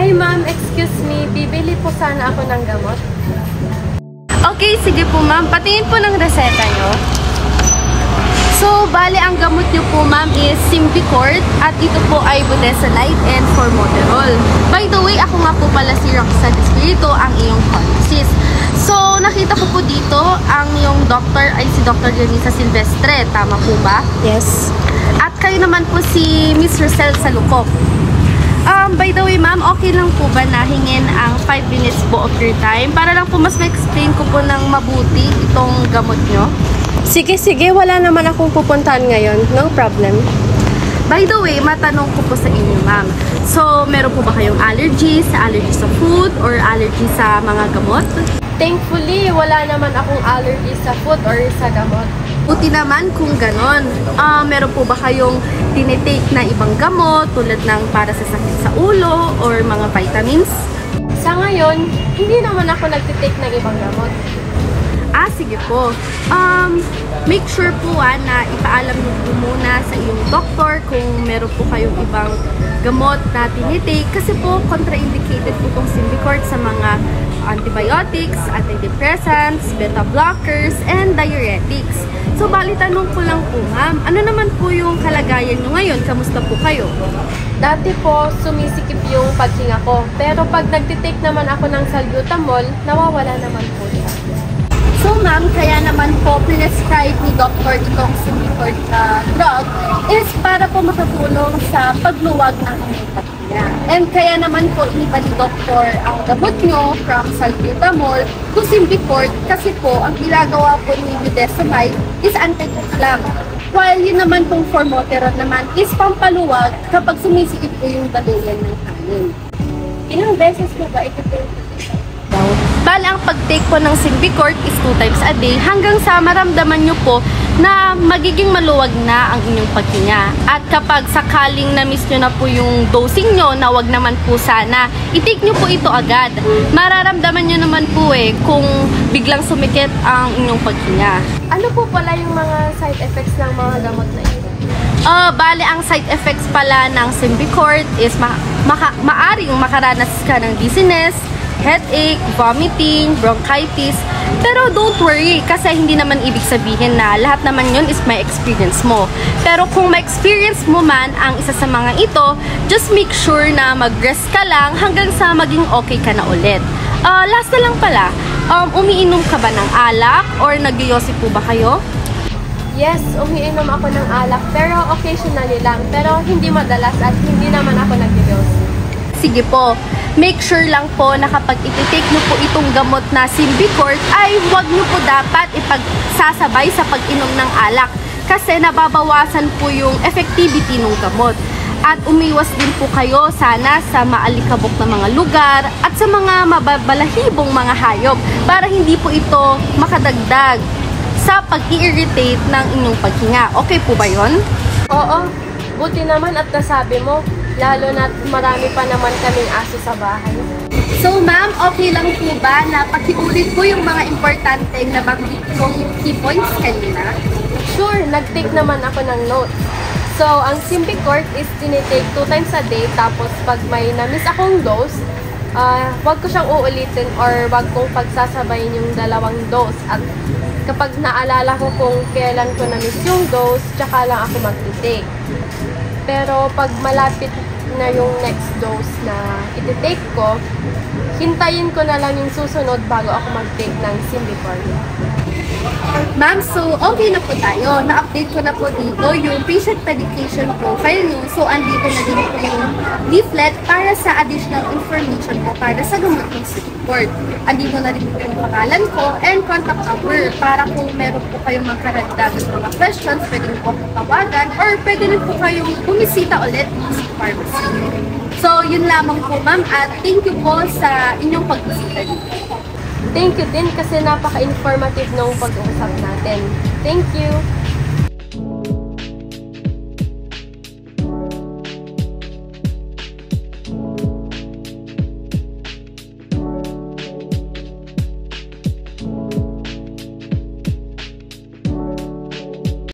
Hi ma'am, excuse me, bibili po sana ako ng gamot. Okay, sige po ma'am. Patingin po ng reseta nyo. So, bali ang gamot nyo po ma'am is Symbicort at ito po ay budesonide and formoterol. By the way, ako nga po pala si Roxanne Espiritu, ang iyong pharmacist. So, nakita ko po dito, ang iyong doctor ay si Dr. Dionisa Silvestre. Tama po ba? Yes. At kayo naman po si Miss Rosel Salukop. By the way, ma'am, okay lang po ba na hingin ang 5 minutes po of your time? Para lang po mas ma-explain ko po ng mabuti itong gamot nyo. Sige, wala naman akong pupuntahan ngayon. No problem. By the way, matanong ko po sa inyo, ma'am. So, meron po ba kayong allergy sa food or allergy sa mga gamot? Thankfully, wala naman akong allergy sa food or sa gamot. Buti naman kung ganon. Meron po ba kayong tinitake na ibang gamot tulad ng para sa sakit sa ulo or mga vitamins? Sa ngayon, hindi naman ako nagtitake ng ibang gamot. Sige po. Make sure po na ipaalam niyo po muna sa iyong doktor kung meron po kayong ibang gamot na tinitake kasi po contraindicated po itong Symbicort sa mga antibiotics, antidepressants, beta blockers, and diuretics. So, bali tanong ko lang po ma'am, ano naman po yung kalagayan nyo ngayon? Kamusta po kayo? Dati po, sumisikip yung paghinga ko. Pero pag nagtitake naman ako ng salbutamol, nawawala naman po siya. So ma'am, kaya naman po prescribe ni Dr. itong Symbicort drug is para po makatulong sa pagluwag ng inyong paghinga. And kaya naman po iniba ni Dr. ang gamot nyo from salbutamol to Symbicort kasi po ang ginagawa po ni budesonide is anti-cook lang. While yun naman pong formoterol naman is pampaluwag kapag sumisikip po yung daluyan ng kanin. Ilang beses po ba ito po? Bali, ang pag-take po ng Symbicort is 2 times a day hanggang sa maramdaman nyo po na magiging maluwag na ang inyong paghinga. At kapag sakaling na-miss nyo na po yung dosing nyo na wag naman po sana, i-take nyo po ito agad. Mararamdaman nyo naman po kung biglang sumikit ang inyong paghinga. Ano po pala yung mga side effects ng mga gamot na ito? Bali, ang side effects pala ng Symbicort is maaring makaranas ka ng dizziness, headache, vomiting, bronchitis. Pero don't worry kasi hindi naman ibig sabihin na lahat naman yun is may experience mo. Pero kung ma-experience mo man ang isa sa mga ito, just make sure na mag-rest ka lang hanggang sa maging okay ka na ulit. Last na lang pala, umiinom ka ba ng alak or nag-yosi po ba kayo? Yes, umiinom ako ng alak pero occasionally lang. Pero hindi madalas at hindi naman ako nag-yosi. Sige po, make sure lang po na kapag iti-take nyo po itong gamot na Symbicort ay huwag nyo po dapat ipagsasabay sa pag-inom ng alak kasi nababawasan po yung effectivity ng gamot. At umiwas din po kayo sana sa maalikabok na mga lugar at sa mga mababalahibong mga hayop para hindi po ito makadagdag sa pag-i-irritate ng inyong paghinga. Okay po ba yon? Oo, buti naman at nasabi mo. Lalo na marami pa naman kaming aso sa bahay. So ma'am, okay lang po ba na pakiulit ko yung mga importante na nabanggit kong key points kanina? Sure, nag-take naman ako ng notes. So, ang Symbicort is tinitake 2 times a day. Tapos, pag may na-miss akong dose, wag ko siyang uulitin or wag kong pagsasabayin yung 2 dose. At kapag naalala ko kung kailan ko na-miss yung dose, tsaka lang ako mag-take. Pero pag malapit na yung next dose na iti-take ko, hintayin ko na lang yung susunod bago ako mag-take ng Symbicort. Ma'am, so okay na po tayo. Na-update ko na po dito yung patient medication profile nyo. So, andito na din po yung leaflet para sa additional information po para sa gamot ng Symbicort. Andito na din po yung pangalan ko and contact number para kung meron po kayong magkaragdagan mga questions, pwede rin po akong tawagan or pwede rin po kayong bumisita ulit sa pharmacy. So, yun lamang po ma'am at thank you po sa inyong pagbisita dito. Thank you din kasi napaka-informative ng pag-uusap natin. Thank you!